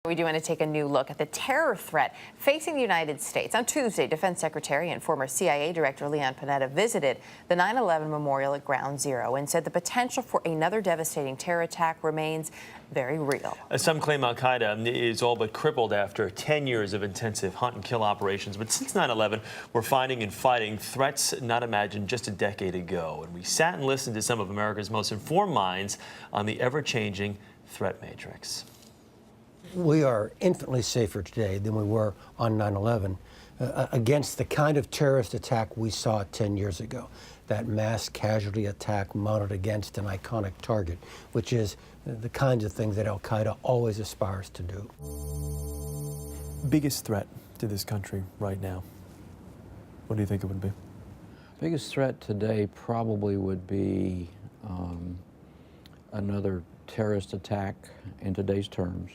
We do want to take a new look at the terror threat facing the United States. On Tuesday, Defense Secretary and former CIA Director Leon Panetta visited the 9/11 memorial at Ground Zero and said the potential for another devastating terror attack remains very real. Some claim al-Qaeda is all but crippled after 10 years of intensive hunt and kill operations. But since 9/11, we're finding and fighting threats not imagined just a decade ago. And we sat and listened to some of America's most informed minds on the ever-changing threat matrix. We are infinitely safer today than we were on 9/11 against the kind of terrorist attack we saw 10 years ago, that mass casualty attack mounted against an iconic target, which is the kinds of things that al-Qaeda always aspires to do. Biggest threat to this country right now, what do you think it would be? Biggest threat today probably would be another terrorist attack in today's terms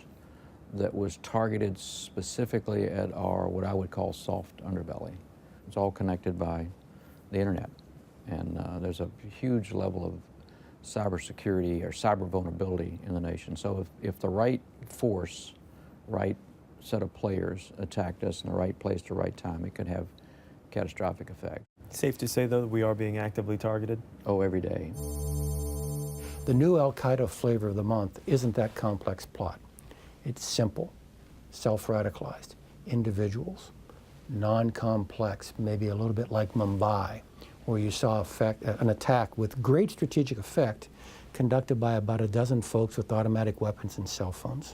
that was targeted specifically at our, what I would call, soft underbelly. It's all connected by the internet. And there's a huge level of cybersecurity or cyber vulnerability in the nation. So if the right force, right set of players attacked us in the right place at the right time, it could have catastrophic effect. Safe to say, though, that we are being actively targeted? Oh, every day. The new al-Qaeda flavor of the month isn't that complex plot. It's simple, self-radicalized individuals, non-complex, maybe a little bit like Mumbai, where you saw an attack with great strategic effect conducted by about a dozen folks with automatic weapons and cell phones.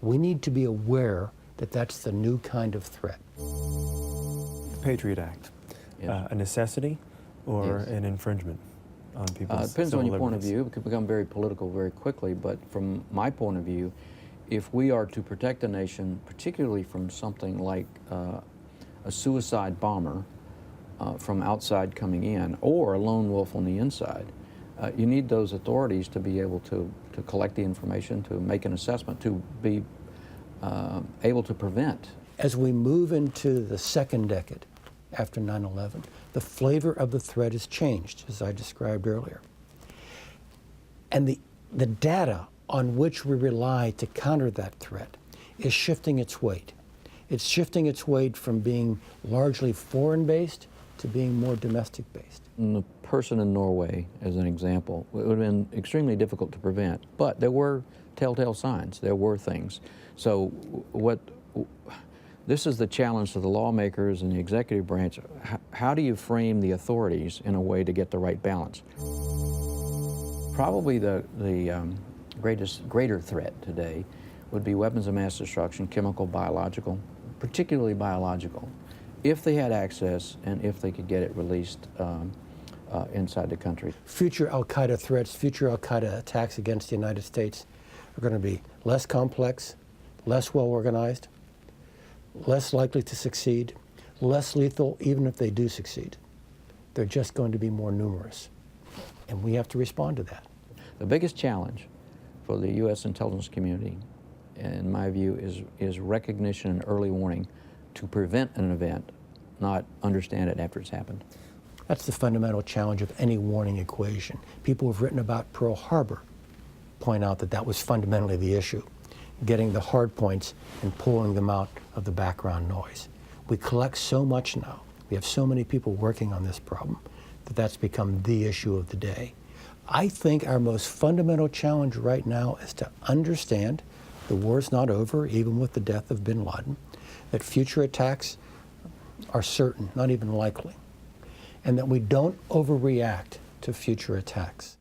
We need to be aware that that's the new kind of threat. The Patriot Act, yes. A necessity or yes. an infringement on people's depends on your liberties. point of view. It could become very political very quickly, but from my point of view, if we are to protect the nation, particularly from something like a suicide bomber from outside coming in, or a lone wolf on the inside, you need those authorities to be able to collect the information, to make an assessment, to be able to prevent. As we move into the second decade after 9/11, the flavor of the threat has changed, as I described earlier. And the data on which we rely to counter that threat is shifting its weight. It's shifting its weight from being largely foreign-based to being more domestic-based. The person in Norway, as an example, it would have been extremely difficult to prevent, but there were telltale signs. There were things. So this is the challenge to the lawmakers and the executive branch. How do you frame the authorities in a way to get the right balance? Probably the greater threat today would be weapons of mass destruction, chemical, biological, particularly biological, if they had access and if they could get it released inside the country. Future al-Qaeda threats, future al-Qaeda attacks against the United States are going to be less complex, less well-organized, less likely to succeed, less lethal even if they do succeed. They're just going to be more numerous, and we have to respond to that. The biggest challenge for the U.S. intelligence community, in my view, is recognition and early warning to prevent an event, not understand it after it's happened. That's the fundamental challenge of any warning equation. People who've written about Pearl Harbor point out that that was fundamentally the issue, getting the hard points and pulling them out of the background noise. We collect so much now. We have so many people working on this problem that that's become the issue of the day. I think our most fundamental challenge right now is to understand the war's not over, even with the death of bin Laden, that future attacks are certain, not even likely, and that we don't overreact to future attacks.